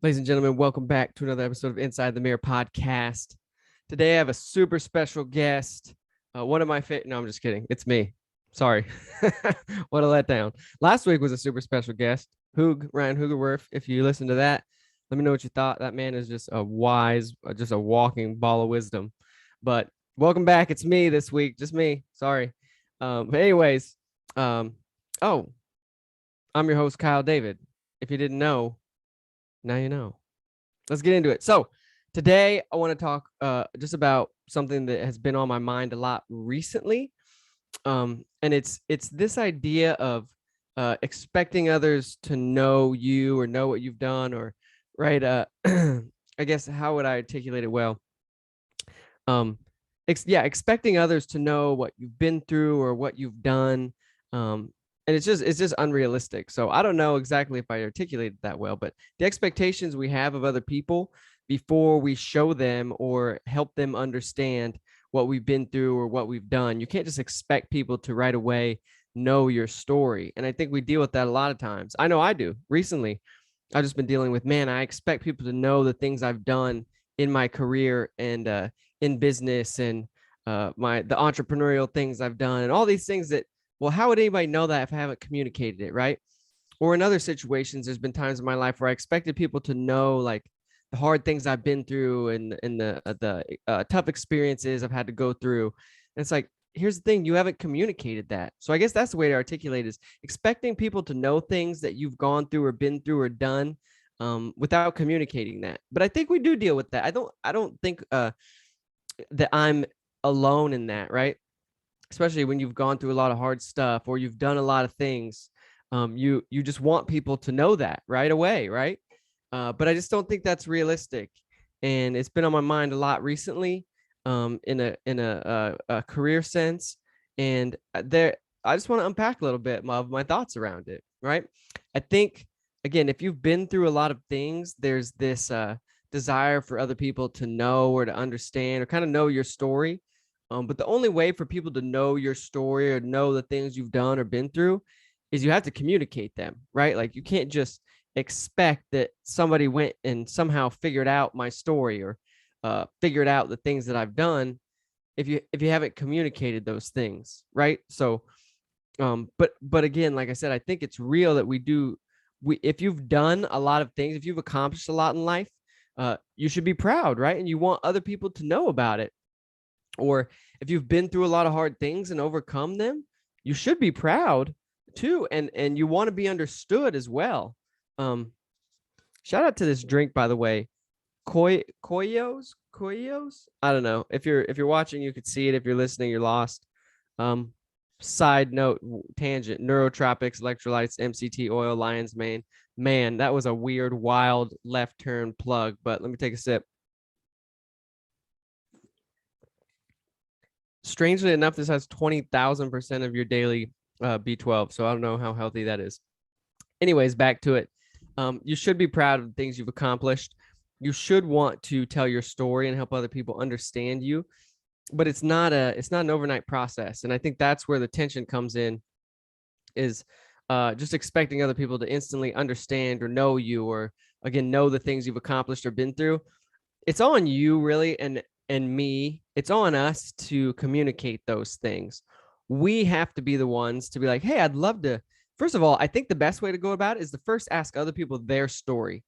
Ladies and gentlemen, welcome back to another episode of Inside the Mirror podcast. Today I have a super special guest. One of my no, I'm just kidding. It's me. Sorry. What a letdown. Last week was a super special guest, Ryan Hoogerwerf. If you listen to that, let me know what you thought. That man is just a wise, just a walking ball of wisdom. But welcome back. It's me this week. Just me. Sorry. But anyways, um, oh, I'm your host, Kyle David. If you didn't know, now you know. Let's get into it. So today I want to talk just about something that has been on my mind a lot recently. And it's this idea of expecting others to know you or know what you've done, or right. I guess, how would I articulate it well? Um, expecting others to know what you've been through or what you've done. And it's just unrealistic. So I don't know exactly if I articulated that well, but the expectations we have of other people before we show them or help them understand what we've been through or what we've done. You can't just expect people to right away know your story. And I think we deal with that a lot of times. I know I do. Recently, I've just been dealing with, man, I expect people to know the things I've done in my career and in business, and the entrepreneurial things I've done, and all these things that, well, how would anybody know that if I haven't communicated it, right? Or in other situations, there's been times in my life where I expected people to know, like, the hard things I've been through and the tough experiences I've had to go through. And it's like, here's the thing, you haven't communicated that. So I guess that's the way to articulate is expecting people to know things that you've gone through or been through or done, without communicating that. But I think we do deal with that. I don't think that I'm alone in that, right? Especially when you've gone through a lot of hard stuff or you've done a lot of things. You just want people to know that right away, right? But I just don't think that's realistic, and it's been on my mind a lot recently, in a career sense. And I just want to unpack a little bit of my thoughts around it, right? I think, again, if you've been through a lot of things, there's this desire for other people to know or to understand or kind of know your story. But the only way for people to know your story or know the things you've done or been through is you have to communicate them, right? Like, you can't just expect that somebody went and somehow figured out my story or figured out the things that I've done if you haven't communicated those things, right? So, but again, like I said, I think it's real that if you've done a lot of things, if you've accomplished a lot in life, you should be proud, right? And you want other people to know about it. Or if you've been through a lot of hard things and overcome them, you should be proud too, and you want to be understood as well. Um, Shout out to this drink, by the way, Koyos. I don't know. If you're watching, you could see it. If you're listening, you're lost. Um, Side note, tangent: neurotropics, electrolytes, MCT oil, lion's mane. Man, that was a weird, wild left turn plug. But let me take a sip. Strangely enough, this has 20,000% of your daily B12. So I don't know how healthy that is. Anyways, back to it. You should be proud of the things you've accomplished. You should want to tell your story and help other people understand you. But it's not an overnight process. And I think that's where the tension comes in, is just expecting other people to instantly understand or know you, or again, know the things you've accomplished or been through. It's on you, really, and me. It's on us to communicate those things. We have to be the ones to be like, hey, I'd love to. First of all, I think the best way to go about it is to first ask other people their story.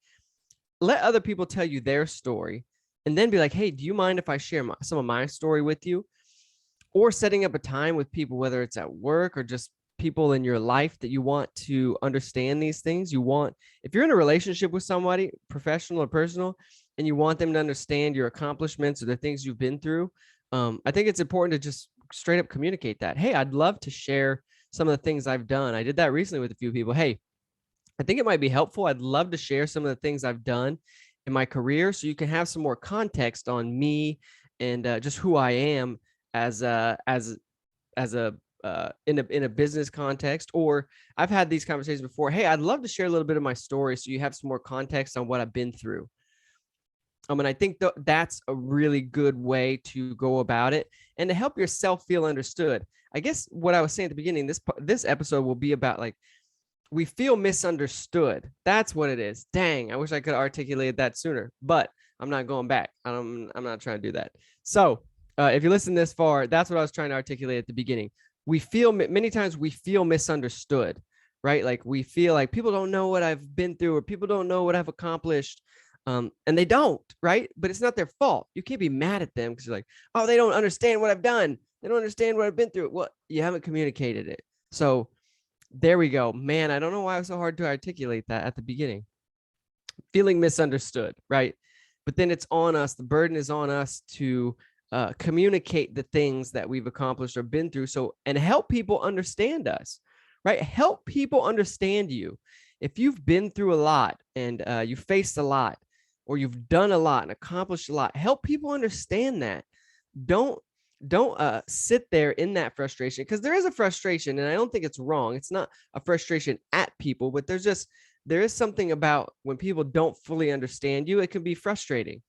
Let other people tell you their story, and then be like, hey, do you mind if I share some of my story with you? Or setting up a time with people, whether it's at work or just people in your life that you want to understand these things. If you're in a relationship with somebody, professional or personal, and you want them to understand your accomplishments or the things you've been through, I think it's important to just straight up communicate that. Hey, I'd love to share some of the things I've done. I did that recently with a few people. Hey, I think it might be helpful. I'd love to share some of the things I've done in my career so you can have some more context on me and just who I am as a in a business context. Or I've had these conversations before. Hey, I'd love to share a little bit of my story so you have some more context on what I've been through. And I think that's a really good way to go about it and to help yourself feel understood. I guess what I was saying at the beginning, this episode will be about, like, we feel misunderstood. That's what it is. Dang, I wish I could articulate that sooner, but I'm not going back. I'm not trying to do that. So if you listen this far, that's what I was trying to articulate at the beginning. We feel many times we feel misunderstood, right? Like we feel like people don't know what I've been through, or people don't know what I've accomplished. And they don't, right? But it's not their fault. You can't be mad at them because you're like, oh, they don't understand what I've done. They don't understand what I've been through. Well, you haven't communicated it. So there we go. Man, I don't know why it was so hard to articulate that at the beginning. Feeling misunderstood, right? But then it's on us. The burden is on us to communicate the things that we've accomplished or been through. So, and help people understand us, right? Help people understand you. If you've been through a lot and you faced a lot, or you've done a lot and accomplished a lot, help people understand that. Don't sit there in that frustration, because there is a frustration, and I don't think it's wrong. It's not a frustration at people, but there is something about when people don't fully understand you, it can be frustrating.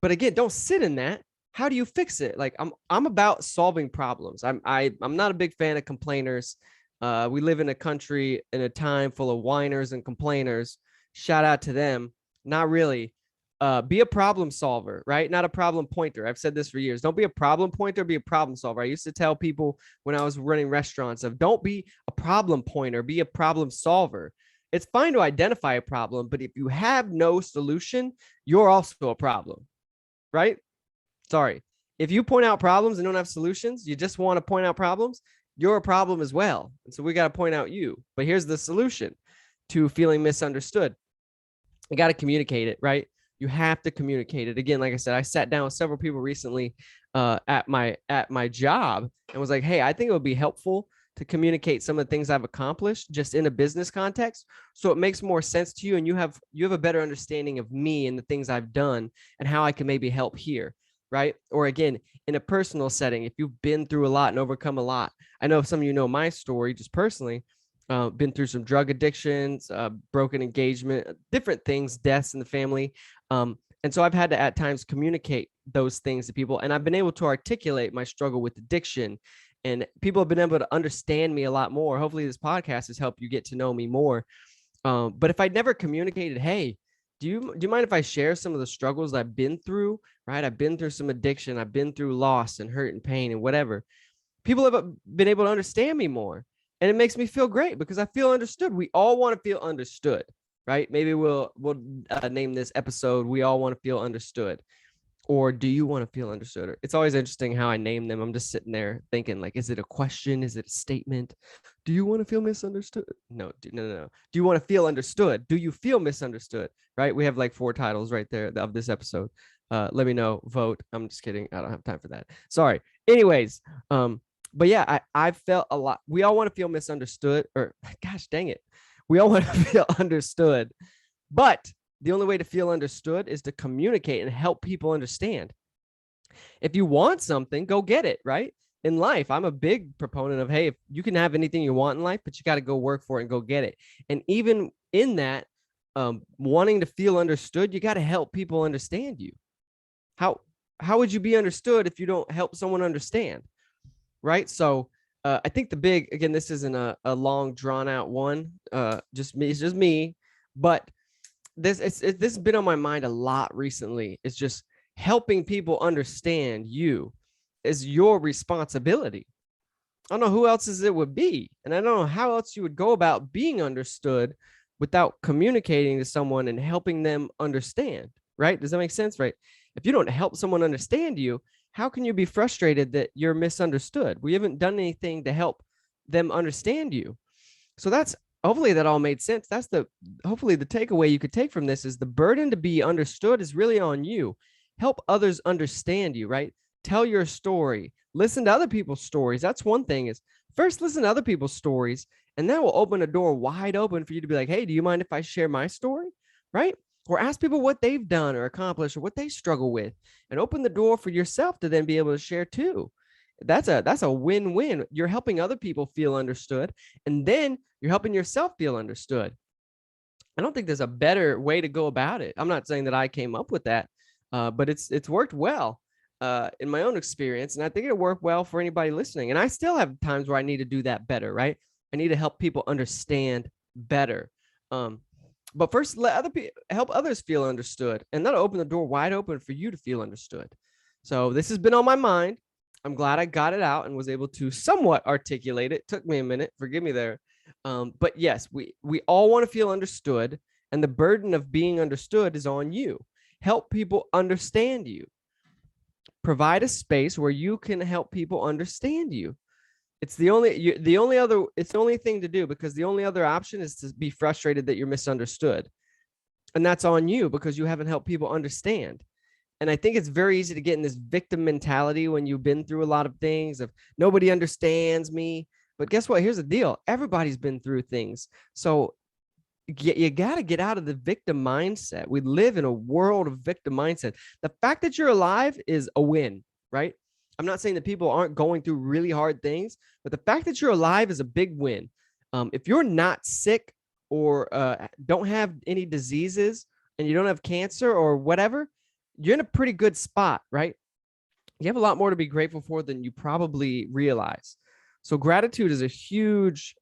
But again, don't sit in that. How do you fix it? Like I'm about solving problems. I'm not a big fan of complainers. We live in a country in a time full of whiners and complainers. Shout out to them. Not really. Be a problem solver, right? Not a problem pointer. I've said this for years. Don't be a problem pointer, be a problem solver. I used to tell people when I was running restaurants of don't be a problem pointer, be a problem solver. It's fine to identify a problem, but if you have no solution, you're also a problem, right? Sorry. If you point out problems and don't have solutions, you just want to point out problems, you're a problem as well. And so we got to point out you. But here's the solution to feeling misunderstood. You got to communicate it, right? You have to communicate it. Again, like I said, I sat down with several people recently at my job and was like, hey, I think it would be helpful to communicate some of the things I've accomplished just in a business context, so it makes more sense to you, and you have a better understanding of me and the things I've done and how I can maybe help here, right? Or again, in a personal setting, if you've been through a lot and overcome a lot. I know some of you know my story just personally. Been through some drug addictions, broken engagement, different things, deaths in the family. And so I've had to at times communicate those things to people, and I've been able to articulate my struggle with addiction, and people have been able to understand me a lot more. Hopefully this podcast has helped you get to know me more. But if I'd never communicated, hey, do you mind if I share some of the struggles I've been through, right? I've been through some addiction. I've been through loss and hurt and pain and whatever. People have been able to understand me more. And it makes me feel great because I feel understood. We all want to feel understood, right? Maybe we'll name this episode, We All Want to Feel Understood. Or do you want to feel understood? It's always interesting how I name them. I'm just sitting there thinking, like, is it a question? Is it a statement? Do you want to feel misunderstood? No. Do you want to feel understood? Do you feel misunderstood? Right? We have like 4 titles right there of this episode. Let me know. Vote. I'm just kidding. I don't have time for that. Sorry. Anyways, but yeah, I felt a lot. We all want to feel misunderstood, or gosh, dang it. We all want to feel understood, but the only way to feel understood is to communicate and help people understand. If you want something, go get it, right? In life, I'm a big proponent of, hey, if you can have anything you want in life, but you got to go work for it and go get it. And even in that, wanting to feel understood, you got to help people understand you. How would you be understood if you don't help someone understand? Right. So I think again, this isn't a long drawn out one, it's just me, but this has been on my mind a lot recently. It's just helping people understand you is your responsibility. I don't know who else's it would be. And I don't know how else you would go about being understood without communicating to someone and helping them understand. Right. Does that make sense? Right. If you don't help someone understand you, how can you be frustrated that you're misunderstood? We haven't done anything to help them understand you. So hopefully that all made sense. Hopefully the takeaway you could take from this is the burden to be understood is really on you. Help others understand you, right? Tell your story. Listen to other people's stories. That's one thing, is first listen to other people's stories, and that will open a door wide open for you to be like, hey, do you mind if I share my story? Right? Or ask people what they've done or accomplished or what they struggle with, and open the door for yourself to then be able to share too. That's a win-win. You're helping other people feel understood, and then you're helping yourself feel understood. I don't think there's a better way to go about it. I'm not saying that I came up with that, but it's worked well in my own experience, and I think it'll work well for anybody listening. And I still have times where I need to do that better, right? I need to help people understand better. But first, let other people help others feel understood, and that'll open the door wide open for you to feel understood. So this has been on my mind. I'm glad I got it out and was able to somewhat articulate it. Took me a minute. Forgive me there. But yes, we all want to feel understood, and the burden of being understood is on you. Help people understand you. Provide a space where you can help people understand you. It's the only thing to do, because the only other option is to be frustrated that you're misunderstood. And that's on you because you haven't helped people understand. And I think it's very easy to get in this victim mentality when you've been through a lot of things of nobody understands me. But guess what? Here's the deal. Everybody's been through things. So you got to get out of the victim mindset. We live in a world of victim mindset. The fact that you're alive is a win, right? I'm not saying that people aren't going through really hard things, but the fact that you're alive is a big win. If you're not sick or don't have any diseases and you don't have cancer or whatever, you're in a pretty good spot, right? You have a lot more to be grateful for than you probably realize. So gratitude is a huge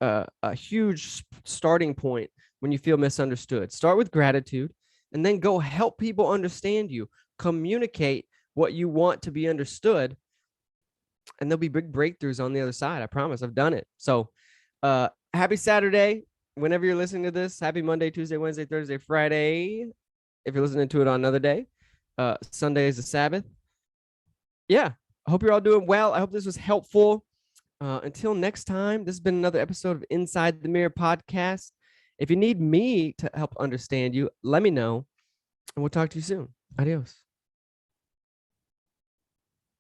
starting point when you feel misunderstood. Start with gratitude and then go help people understand you. Communicate what you want to be understood, and there'll be big breakthroughs on the other side. I promise. I've done it. So happy Saturday. Whenever you're listening to this, happy Monday, Tuesday, Wednesday, Thursday, Friday. If you're listening to it on another day, Sunday is the Sabbath. Yeah. I hope you're all doing well. I hope this was helpful. Until next time, this has been another episode of Inside the Mirror podcast. If you need me to help understand you, let me know, and we'll talk to you soon. Adios.